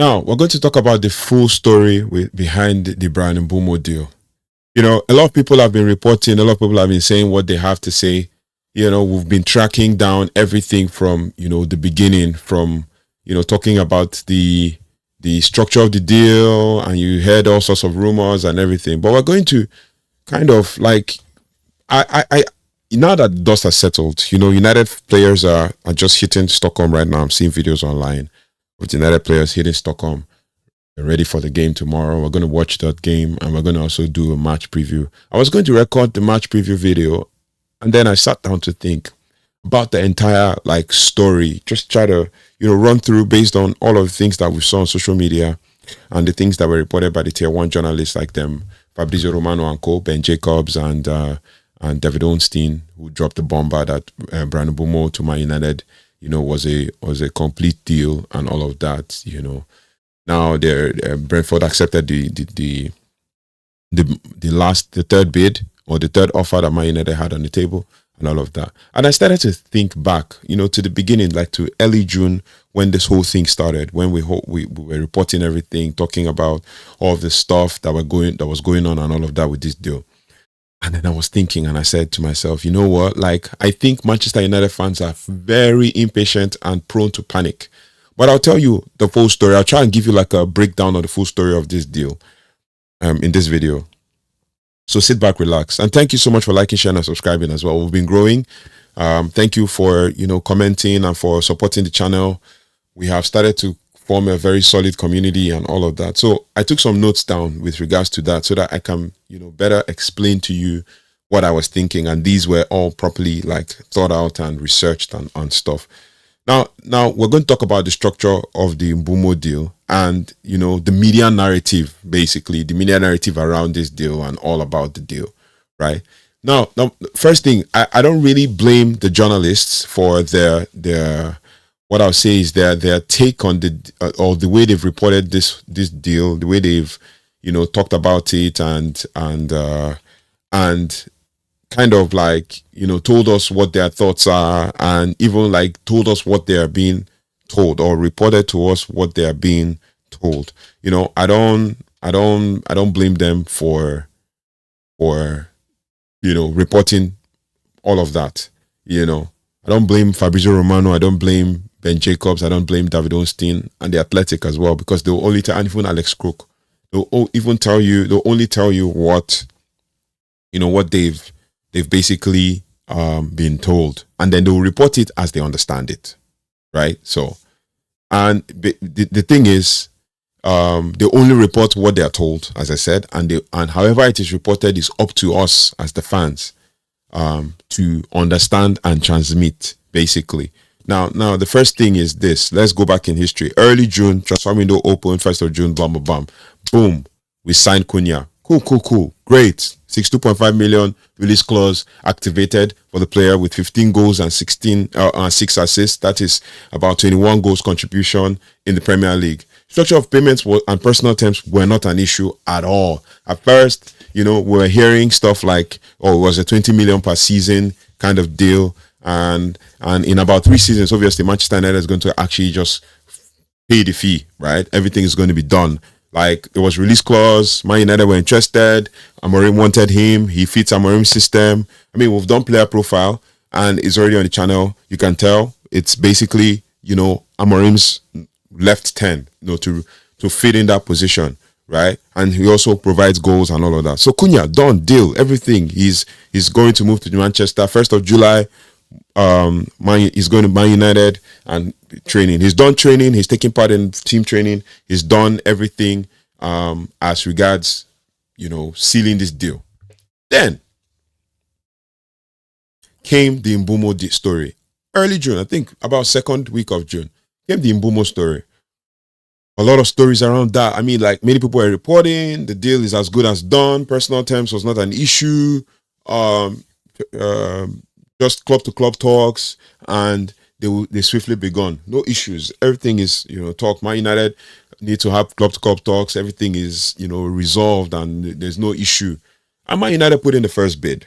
Now, we're going to talk about the full story behind the Bryan Mbeumo deal. You know, a lot of people have been reporting, a lot of people have been saying what they have to say. You know, we've been tracking down everything from, the beginning, from, talking about the structure of the deal, and you heard all sorts of rumors and everything. But we're going to kind of like, I now that the dust has settled, United players are just hitting Stockholm right now. I'm seeing videos online with United players hitting Stockholm. They're ready for the game tomorrow. We're going to watch that game, and we're going to also do a match preview. I was going to record the match preview video, and then I sat down to think about the entire story. Just try to run through based on all of the things that we saw on social media and the things that were reported by the tier one journalists like them, Fabrizio Romano and co, Ben Jacobs and David Ornstein, who dropped the bomber that Bryan Mbeumo to Man United, was a complete deal and all of that. Now Brentford accepted the third bid, or the third offer that Man United had on the table, and all of that. And I started to think back, to the beginning, like to early June, when this whole thing started, when we were reporting everything, talking about all of the stuff that was going on and all of that with this deal. And then I was thinking, and I said to myself, you know what? I think Manchester United fans are very impatient and prone to panic. But I'll tell you the full story. I'll try and give you a breakdown of the full story of this deal in this video. So sit back, relax. And thank you so much for liking, sharing, and subscribing as well. We've been growing. Thank you for, commenting and for supporting the channel. We have started to form a very solid community and all of that. So I took some notes down with regards to that so that I can, better explain to you what I was thinking. And these were all properly thought out and researched and stuff. Now we're going to talk about the structure of the Mbeumo deal and, the media narrative, basically the media narrative around this deal and all about the deal, right? Now, first thing, I don't really blame the journalists for their what I'll say is their take on the way they've reported this deal, the way they've talked about it and kind of told us what their thoughts are, and even told us what they are being told, or reported to us what they are being told. I don't blame them for reporting all of that. I don't blame Fabrizio Romano. I don't blame Ben Jacobs. I don't blame David Ornstein and the Athletic as well, because they'll only tell, and even Alex Crook, they'll only tell you what what they've basically been told, and then they'll report it as they understand it, right? So, and the thing is, they only report what they are told, as I said, and however it is reported is up to us as the fans to understand and transmit, basically. Now, the first thing is this. Let's go back in history. Early June, transfer window open, 1st of June, bam, bam, bam. Boom. We signed Cunha. Cool. Great. 62.5 million release clause activated for the player with 15 goals and 6 assists. That is about 21 goals contribution in the Premier League. Structure of payments and personal terms were not an issue at all. At first, we were hearing stuff like, it was a 20 million per season kind of deal. And in about 3 seasons, obviously, Manchester United is going to actually just pay the fee, right? Everything is going to be done. It was release clause. Man United were interested. Amorim wanted him. He fits Amorim's system. I mean, we've done player profile, and it's already on the channel. You can tell it's basically, Amorim's left 10, to fit in that position, right? And he also provides goals and all of that. So Cunha, done, deal, everything. He's going to move to Manchester 1st of July. He's going to Man United and training. He's done training. He's taking part in team training. He's done everything as regards, sealing this deal. Then came the Mbeumo story. Early June, I think about 2nd week of June, came the Mbeumo story. A lot of stories around that. I mean, many people were reporting the deal is as good as done. Personal terms was not an issue. Just club to club talks, and they swiftly begun. No issues. Everything is talk. Man United need to have club to club talks. Everything is resolved, and there's no issue. And Man United put in the first bid.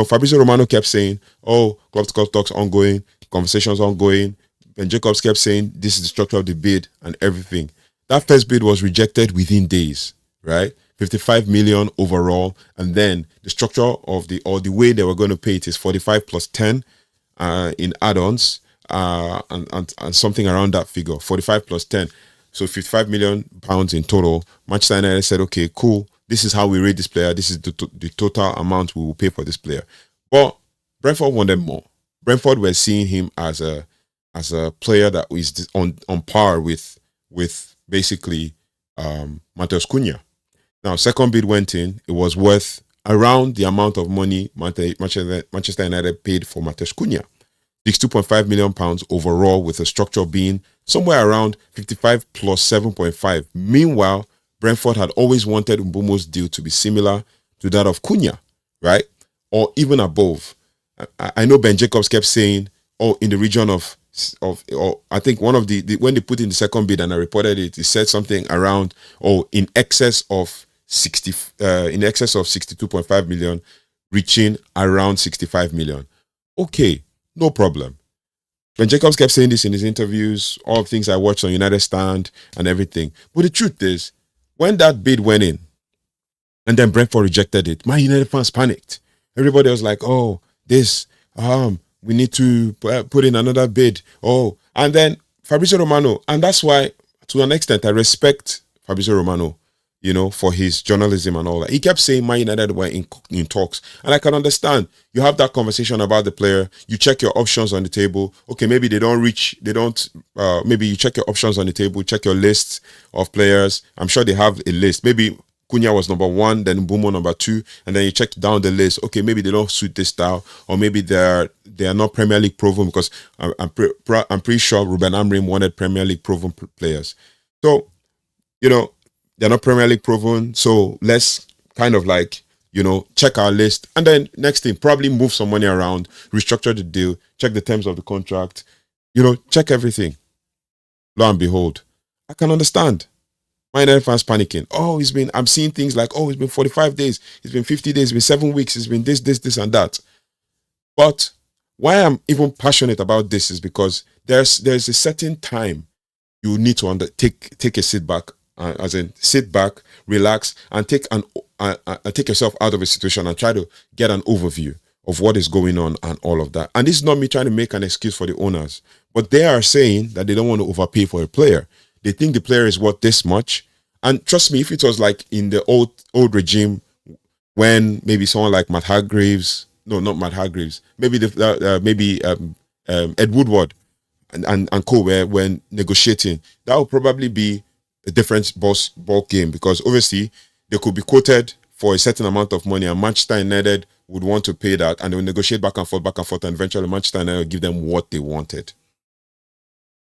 Fabrizio Romano kept saying, "Oh, club to club talks ongoing, conversations ongoing." And Jacobs kept saying, "This is the structure of the bid and everything." That first bid was rejected within days, right? 55 million overall, and then the structure of the way they were going to pay it is 45 plus 10 in add-ons, and something around that figure, 45 plus 10, so 55 million pounds in total. Manchester United said, okay, cool, this is how we rate this player, this is the total amount we will pay for this player. But Brentford wanted more. Brentford were seeing him as a player that is on par with basically Matheus Cunha. Now, second bid went in. It was worth around the amount of money Manchester United paid for Matheus Cunha. 62.5 million pounds overall, with a structure being somewhere around 55 plus 7.5. Meanwhile, Brentford had always wanted Mbeumo's deal to be similar to that of Cunha, right? Or even above. I know Ben Jacobs kept saying, oh, in the region of or I think one of the when they put in the second bid and I reported it, it said something around, oh, in excess of 62.5 million, reaching around 65 million. Okay, no problem. Ben Jacobs kept saying this in his interviews, all things I watched on United Stand and everything. But the truth is, when that bid went in and then Brentford rejected it, my United fans panicked. Everybody was like, oh, this, we need to put in another bid. Oh, and then Fabrizio Romano, and that's why, to an extent, I respect Fabrizio Romano, you know, for his journalism and all that. He kept saying Man United were in talks, and I can understand. You have that conversation about the player, you check your options on the table. Okay, maybe maybe you check your options on the table, check your list of players. I'm sure they have a list. Maybe Cunha was number one, then Mbeumo number two, and then you check down the list. Okay, maybe they don't suit this style, or maybe they are not Premier League proven, because I'm pretty sure Ruben Amorim wanted Premier League proven players. So, you know, they're not Premier League proven, so let's kind of like, you know, check our list, and then next thing, probably move some money around, restructure the deal, check the terms of the contract, you know, check everything. Lo and behold, I can understand My United fans panicking. Oh, I'm seeing things like, oh, it's been 45 days, it's been 50 days, it's been 7 weeks, it's been this, and that. But why I'm even passionate about this is because there's a certain time you need to take a sit back, sit back, relax, and take yourself out of a situation and try to get an overview of what is going on and all of that. And this is not me trying to make an excuse for the owners, but they are saying that they don't want to overpay for a player. They think the player is worth this much. And trust me, if it was like in the old regime, when maybe someone like Matt Hargreaves, no, not Matt Hargreaves, maybe Ed Woodward and co when negotiating, that would probably be a different ball game, because obviously they could be quoted for a certain amount of money, and Manchester United would want to pay that, and they will negotiate back and forth, and eventually Manchester United will give them what they wanted.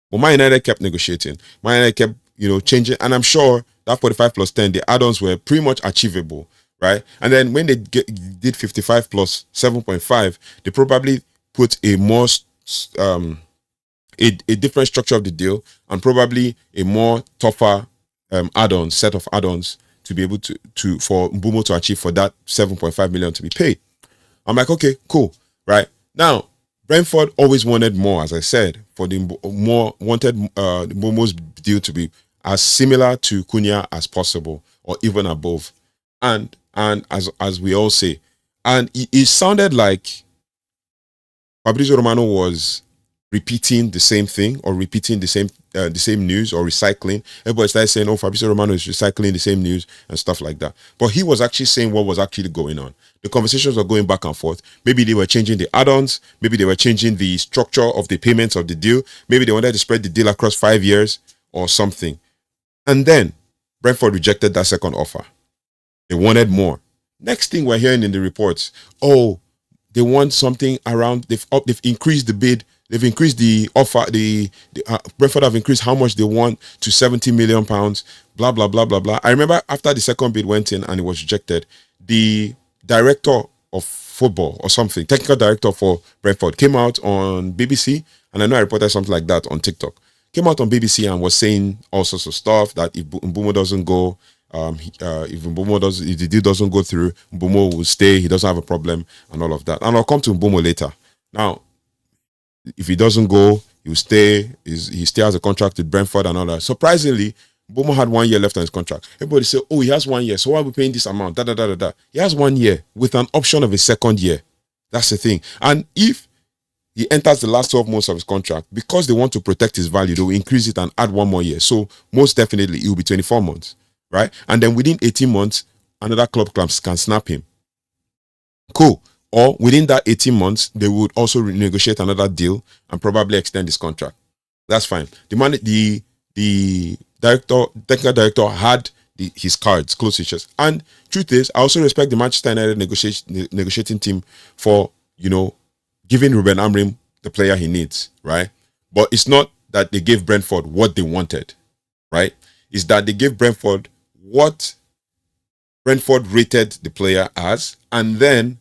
But Man United kept negotiating. Man United kept, you know, changing, and I'm sure that 45 plus 10, the add-ons were pretty much achievable, right? And then when they did 55 plus 7.5, they probably put a more a different structure of the deal, and probably a more tougher set of add-ons to be able to for Mbeumo to achieve for that 7.5 million to be paid. I'm like, okay, cool, right? Now, Brentford always wanted more, as I said, for the wanted Mbeumo's deal to be as similar to Cunha as possible, or even above. And as we all say, and it sounded like Fabrizio Romano was repeating the same thing, or repeating the same news, or recycling. Everybody started saying, oh, Fabrizio Romano is recycling the same news and stuff like that. But he was actually saying what was actually going on. The conversations were going back and forth. Maybe they were changing the add-ons. Maybe they were changing the structure of the payments of the deal. Maybe they wanted to spread the deal across 5 years or something. And then Brentford rejected that second offer. They wanted more. Next thing we're hearing in the reports, oh, they want something around, they've increased the bid, they've increased the offer, Brentford have increased how much they want to 70 million pounds, blah, blah, blah, blah, blah. I remember after the second bid went in and it was rejected, the director of football or something, technical director for Brentford, came out on BBC, and I know I reported something like that on TikTok, came out on BBC and was saying all sorts of stuff, that if Mbeumo doesn't go, if the deal doesn't go through, Mbeumo will stay, he doesn't have a problem, and all of that. And I'll come to Mbeumo later. Now, if he doesn't go, he will stay, he still has a contract with Brentford and all that. Surprisingly, Mbeumo had 1 year left on his contract. Everybody say, oh, he has 1 year, so why are we paying this amount? He has 1 year with an option of a second year. That's the thing. And if he enters the last 12 months of his contract, because they want to protect his value, they will increase it and add 1 more year. So most definitely it will be 24 months, right? And then within 18 months, another club can snap him. Cool. Or within that 18 months, they would also renegotiate another deal and probably extend his contract. That's fine. The technical director had his cards close to his chest. And truth is, I also respect the Manchester United negotiating team for, giving Ruben Amorim the player he needs, right? But it's not that they gave Brentford what they wanted, right? It's that they gave Brentford what Brentford rated the player as, and then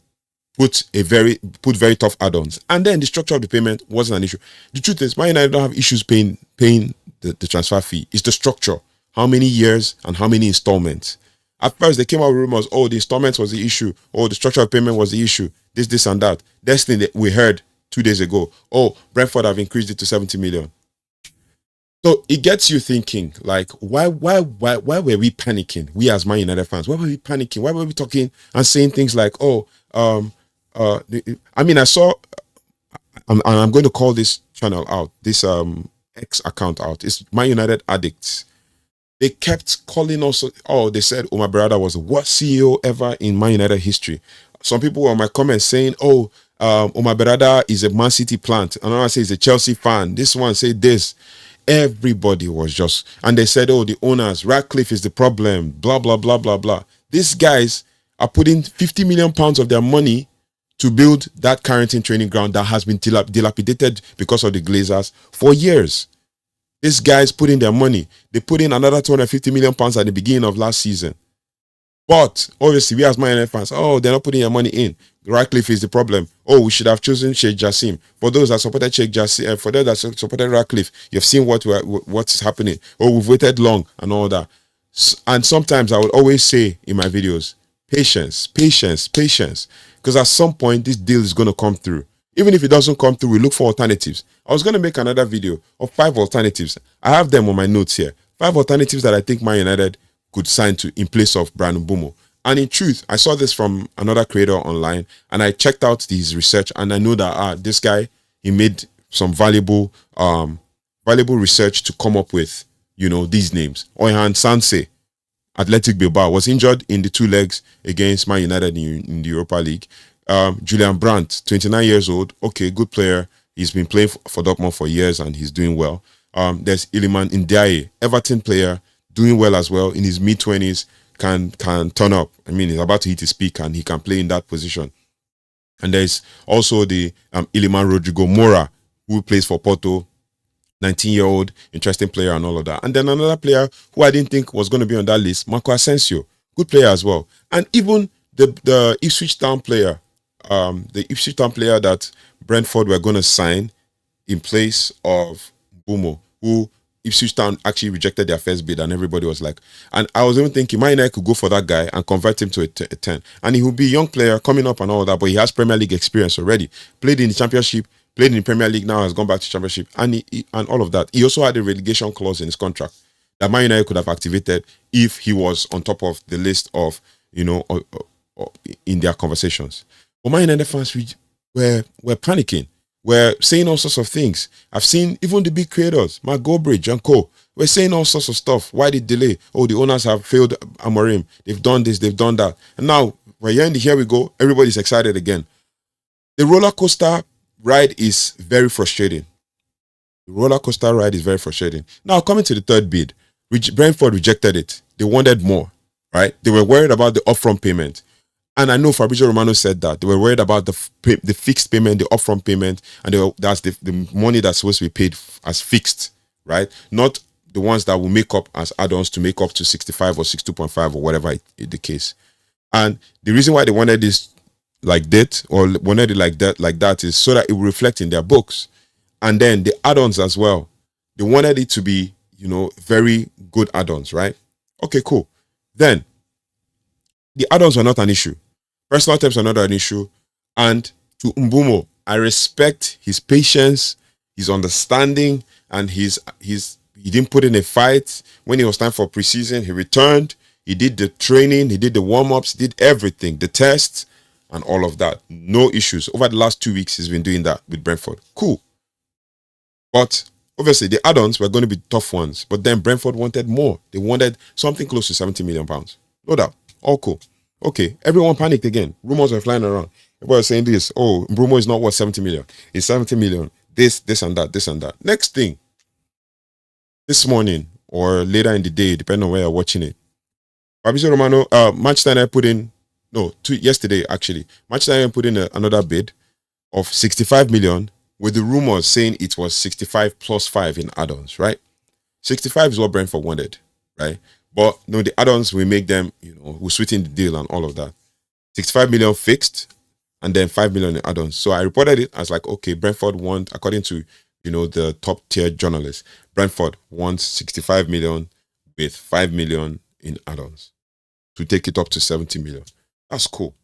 put very tough add-ons. And then the structure of the payment wasn't an issue. The truth is, Man United don't have issues paying the transfer fee. It's the structure. How many years and how many installments? At first, they came out with rumors, oh, the installments was the issue. Oh, the structure of payment was the issue. This, and that. That's the thing that we heard 2 days ago. Oh, Brentford have increased it to 70 million. So it gets you thinking, like, why were we panicking? We as Man United fans, why were we panicking? Why were we talking and saying things like, oh, I saw, and I'm going to call this channel out, this X account out. It's Man United Addicts. They kept calling us. Oh, they said Omar Berrada was the worst CEO ever in Man United history. Some people were on my comments saying, oh, Omar Berrada is a Man City plant. Another one says he's a Chelsea fan. This one said this. Everybody was just, and they said, oh, the owners, Ratcliffe is the problem, blah, blah, blah, blah, blah. These guys are putting 50 million pounds of their money to build that Carrington training ground that has been dilapidated because of the Glazers for years. These guys put in their money. They put in another 250 million pounds at the beginning of last season. But obviously, we as Man United fans, oh, they're not putting their money in. Ratcliffe is the problem. Oh, we should have chosen Sheikh Jassim. For those that supported Sheikh Jassim, for those that supported Ratcliffe, you've seen what's happening. Oh, we've waited long and all that. And sometimes I would always say in my videos, patience. Because at some point, this deal is going to come through. Even if it doesn't come through, we look for alternatives. I was going to make another video of 5 alternatives. I have them on my notes here. 5 alternatives that I think Man United could sign to in place of Bryan Mbeumo. And in truth, I saw this from another creator online, and I checked out his research, and I know that this guy, he made some valuable research to come up with, these names. Oyhan Sanse, Athletic Bilbao, was injured in the 2 legs against Man United in the Europa League. Julian Brandt, 29 years old. Okay, good player. He's been playing for Dortmund for years and he's doing well. There's Iliman Ndiaye, Everton player, doing well as well. In his mid-20s, can turn up. He's about to hit his peak and he can play in that position. And there's also the Iliman Rodrigo Moura, who plays for Porto, 19-year-old, interesting player and all of that. And then another player who I didn't think was going to be on that list, Marco Asensio, good player as well. And even the Ipswich Town player, that Brentford were going to sign in place of Mbeumo, who Ipswich Town actually rejected their first bid, and everybody was like, and I was even thinking, Man United could go for that guy and convert him to a 10. And he will be a young player coming up and all that, but he has Premier League experience already. Played in the Championship, played in the Premier League, now has gone back to Championship, and and all of that. He also had a relegation clause in his contract that Man United could have activated if he was on top of the list of, in their conversations. But Man United fans were panicking. We're saying all sorts of things. I've seen even the big creators, Mark Goldbridge and co. We're saying all sorts of stuff. Why the delay? Oh, the owners have failed Amorim. They've done this, they've done that. And now we're here we go. Everybody's excited again. The roller coaster ride is very frustrating. Now, coming to the third bid, Brentford rejected it. They wanted more, right? They were worried about the upfront payment. And I know Fabrizio Romano said that. They were worried about the fixed payment, the upfront payment, and that's the money that's supposed to be paid as fixed, right? Not the ones that will make up as add-ons to make up to 65 or 62.5 or whatever the case. And the reason why they wanted this like that, or wanted it like that is so that it will reflect in their books. And then the add-ons as well. They wanted it to be, very good add-ons, right? Okay, cool. Then the add-ons are not an issue. Personal terms are not an issue. And to Mbeumo, I respect his patience, his understanding, and his he didn't put in a fight. When it was time for preseason, he returned. He did the training. He did the warm-ups. He did everything, the tests, and all of that. No issues. Over the last 2 weeks, he's been doing that with Brentford. Cool. But obviously, the add-ons were going to be tough ones. But then Brentford wanted more. They wanted something close to £70 million. No doubt. All cool. Okay. Everyone panicked again. Rumors were flying around. Everybody was saying this. Oh, Mbeumo is not worth 70 million. It's 70 million. This and that, this and that. Next thing, this morning or later in the day, depending on where you're watching it, Fabrizio Romano, Manchester United put in, yesterday actually, Manchester United put in another bid of 65 million with the rumors saying it was 65 plus 5 in add-ons, right? 65 is what Brentford wanted, right? But no, the add-ons, we make them, we'll sweeten the deal and all of that. 65 million fixed and then 5 million in add-ons. So I reported it as like, okay, Brentford want, according to, the top tier journalists, Brentford wants 65 million with 5 million in add-ons to take it up to 70 million. That's cool.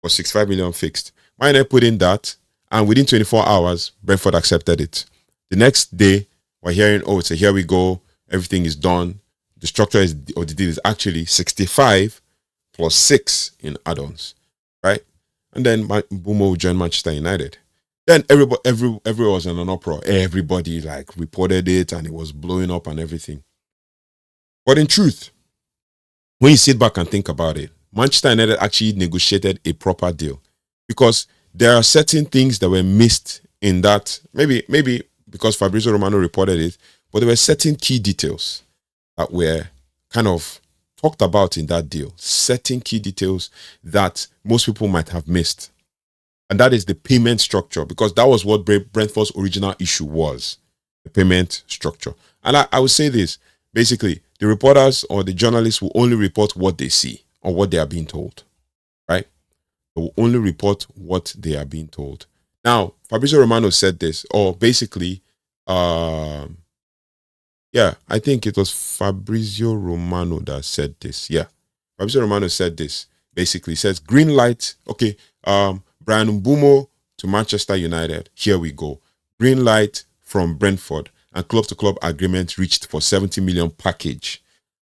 For 65 million fixed. Man United put in that, and within 24 hours, Brentford accepted it. The next day, we're hearing, it's a here we go, everything is done. The structure of the deal is actually 65 plus 6 in add-ons, right? And then Mbeumo will join Manchester United. Then everyone was in an uproar. Everybody reported it, and it was blowing up and everything. But in truth, when you sit back and think about it, Manchester United actually negotiated a proper deal, because there are certain things that were missed in that. Maybe because Fabrizio Romano reported it, but there were certain key details that were kind of talked about in that deal. Certain key details that most people might have missed. And that is the payment structure, because that was what Brentford's original issue was, the payment structure. And I would say this, basically, the reporters or the journalists will only report what they see or what they are being told, right? They will only report what they are being told. Now, Fabrizio Romano said this, or basically, I think it was Fabrizio Romano that said this. Yeah, Fabrizio Romano said this. Basically, says green light. Okay, Bryan Mbeumo to Manchester United. Here we go. Green light from Brentford, and club-to-club agreement reached for 70 million package,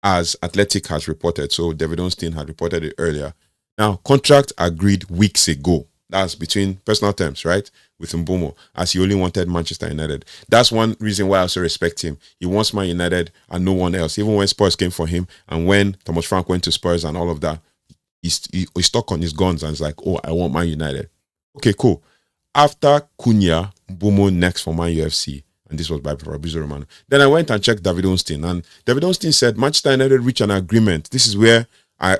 as Athletic has reported. So David Ornstein had reported it earlier. Now, contract agreed weeks ago. That's between personal terms, right? With Mbeumo, as he only wanted Manchester United. That's one reason why I also respect him. He wants Man United and no one else. Even when Spurs came for him, and when Thomas Frank went to Spurs and all of that, he stuck on his guns and is like, I want Man United. Okay, cool. After Cunha, Mbeumo next for Man UFC. And this was by Fabrizio Romano. Then I went and checked David Ornstein. And David Ornstein said Manchester United reached an agreement. This is where this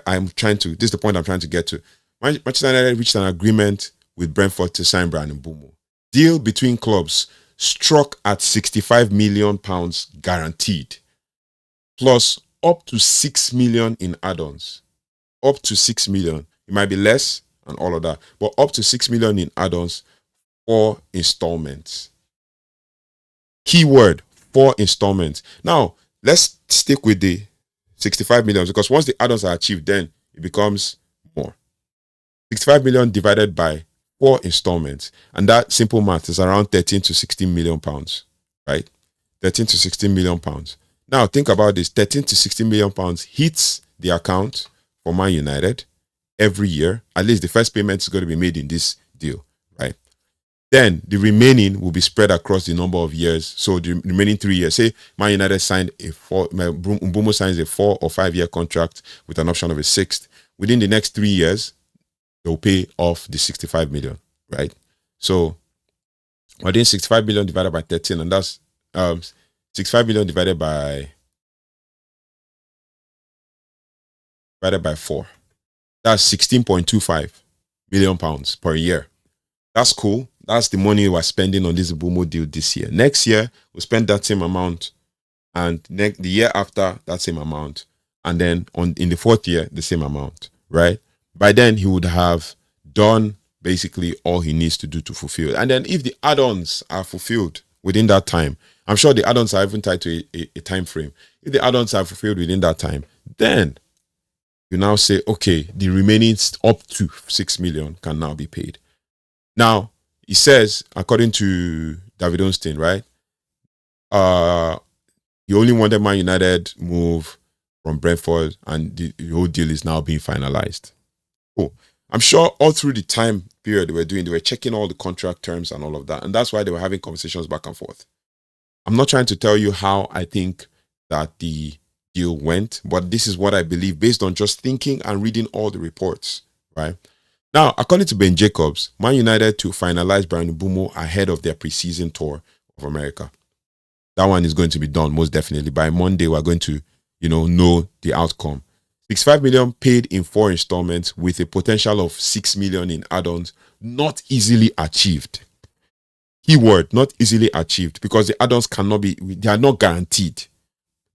is the point I'm trying to get to. Manchester United reached an agreement with Brentford to sign Bryan Mbeumo. Deal between clubs struck at £65 million guaranteed, plus up to 6 million in add-ons. Up to 6 million. It might be less and all of that, but up to 6 million in add-ons, 4 installments. Keyword, 4 installments. Now, let's stick with the 65 million, because once the add-ons are achieved, then it becomes more. 65 million divided by 4 installments, and that simple math is around 13 to 16 million pounds, right? 13 to 16 million pounds. Now, think about this. 13 to 16 million pounds hits the account for Man United every year. At least the first payment is going to be made in this deal, right? Then the remaining will be spread across the number of years. So the remaining 3 years, say Man United Mbeumo signs a 4 or 5 year contract with an option of a 6th. Within the next 3 years, they'll pay off the 65 million, right? So we're doing 65 million divided by 13, and that's 65 million divided by 4. That's 16.25 million pounds per year. That's cool. That's the money we're spending on this Mbeumo deal this year. Next year, we'll spend that same amount, and the year after, that same amount, and then in the 4th year, the same amount, right? By then, he would have done basically all he needs to do to fulfill. And then if the add-ons are fulfilled within that time, I'm sure the add-ons are even tied to a time frame. If the add-ons are fulfilled within that time, then you now say, okay, the remaining up to 6 million can now be paid. Now, he says, according to David Ornstein, right? he only wanted Man United move from Brentford, and the whole deal is now being finalized. Cool. I'm sure all through the time period they were checking all the contract terms and all of that. And that's why they were having conversations back and forth. I'm not trying to tell you how I think that the deal went, but this is what I believe based on just thinking and reading all the reports, right? Now, according to Ben Jacobs, Man United to finalize Bryan Mbeumo ahead of their preseason tour of America. That one is going to be done most definitely. By Monday, we're going to, know the outcome. 65 million paid in 4 installments with a potential of 6 million in add-ons, not easily achieved. Keyword, not easily achieved, because the add-ons they are not guaranteed.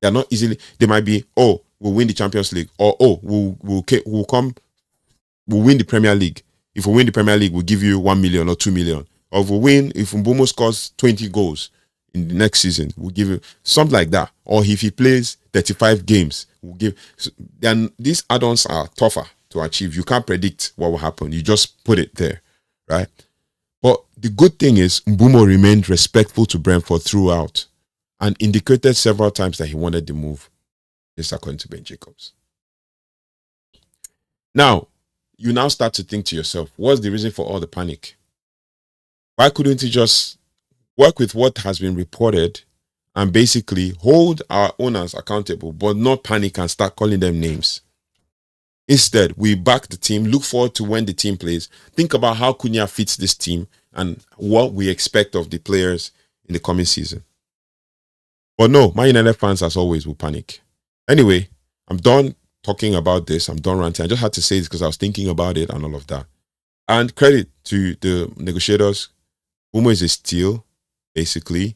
They are not easily, they might be, we'll win the Champions League, or we'll win the Premier League. If we win the Premier League, we'll give you 1 million or 2 million. Or if Mbeumo scores 20 goals in the next season, we'll give you something like that. Or if he plays 35 games, we'll give. Then these add-ons are tougher to achieve. You can't predict what will happen. You just put it there, right? But the good thing is Mbeumo remained respectful to Brentford throughout and indicated several times that he wanted the move. This according to Ben Jacobs. Now, you now start to think to yourself, what's the reason for all the panic? Why couldn't he just work with what has been reported and basically hold our owners accountable, but not panic and start calling them names? Instead, we back the team, look forward to when the team plays, think about how Cunha fits this team and what we expect of the players in the coming season. But no, Man United fans, as always, will panic. Anyway, I'm done talking about this. I'm done ranting. I just had to say this because I was thinking about it and all of that. And credit to the negotiators. Mbeumo is a steal, basically.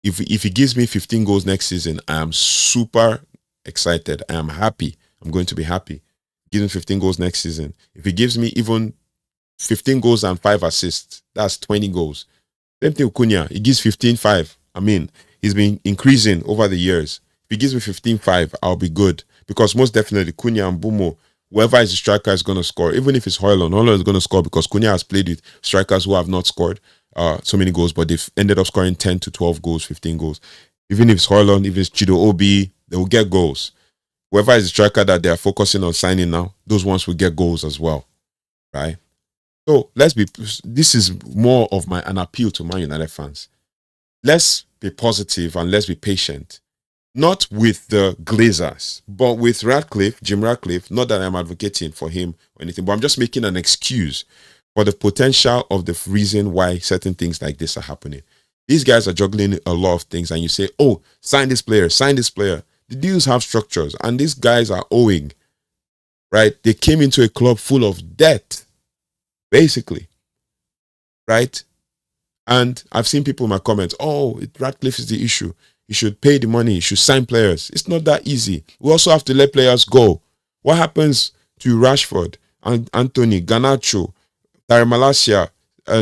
If he gives me 15 goals next season, I am super excited. I am happy. I'm going to be happy. Give him 15 goals next season. If he gives me even 15 goals and 5 assists, that's 20 goals. Same thing with Cunha. He gives 15-5. I mean, he's been increasing over the years. If he gives me 15-5, I'll be good. Because most definitely, Cunha and Mbeumo, whoever is the striker is going to score. Even if it's Højlund is going to score because Cunha has played with strikers who have not scored so many goals, but they've ended up scoring 10 to 12 goals, 15 goals. Even if it's Højlund, if it's Chido Obi, they will get goals. Whoever is the striker that they are focusing on signing now, those ones will get goals as well, right? So this is more of an appeal to Man United fans. Let's be positive and let's be patient. Not with the Glazers, but with Jim Ratcliffe. Not that I'm advocating for him or anything, but I'm just making an excuse for the potential of the reason why certain things like this are happening. These guys are juggling a lot of things, and you say, sign this player, sign this player. The deals have structures, and these guys are owing, right? They came into a club full of debt, basically, right? And I've seen people in my comments, Ratcliffe is the issue. He should pay the money. He should sign players. It's not that easy. We also have to let players go. What happens to Rashford, Anthony, Garnacho, Tyrell Malacia,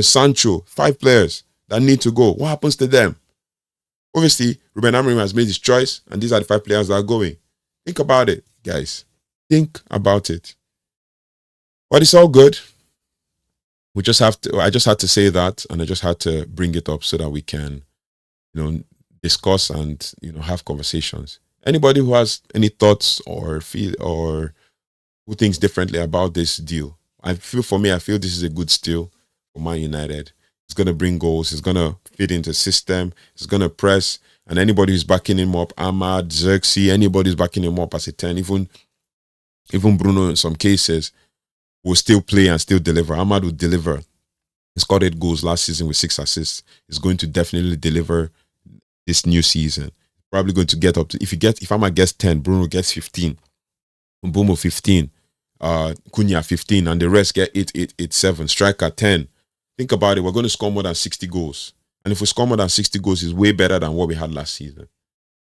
Sancho, 5 players that need to go? What happens to them? Obviously, Ruben Amorim has made his choice, and these are the 5 players that are going. Think about it, guys. Think about it. But it's all good. I just had to say that, and I just had to bring it up so that we can, discuss and have conversations. Anybody who has any thoughts or who thinks differently about this deal, I feel this is a good steal for Man United. It's going to bring goals. It's going to fit into the system. It's going to press. And anybody who's backing him up, Ahmad, Xerxes, anybody who's backing him up as a 10, even Bruno in some cases, will still play and still deliver. Ahmad will deliver. He scored 8 goals last season with 6 assists. He's going to definitely deliver this new season. Probably going to get up to, if Ahmad gets 10, Bruno gets 15, Mbeumo 15, Cunha 15, and the rest get 8, 7. Striker 10. Think about it. We're going to score more than 60 goals. And if we score more than 60 goals, it's way better than what we had last season.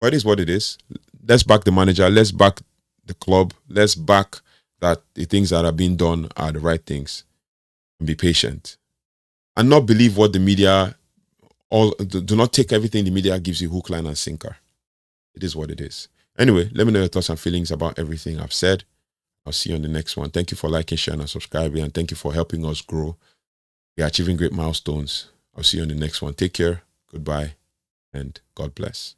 But it is what it is. Let's back the manager. Let's back the club. Let's back that the things that are being done are the right things. And be patient. And not believe what the media, do not take everything the media gives you hook, line, and sinker. It is what it is. Anyway, let me know your thoughts and feelings about everything I've said. I'll see you on the next one. Thank you for liking, sharing, and subscribing. And thank you for helping us grow. We are achieving great milestones. I'll see you on the next one. Take care. Goodbye. And God bless.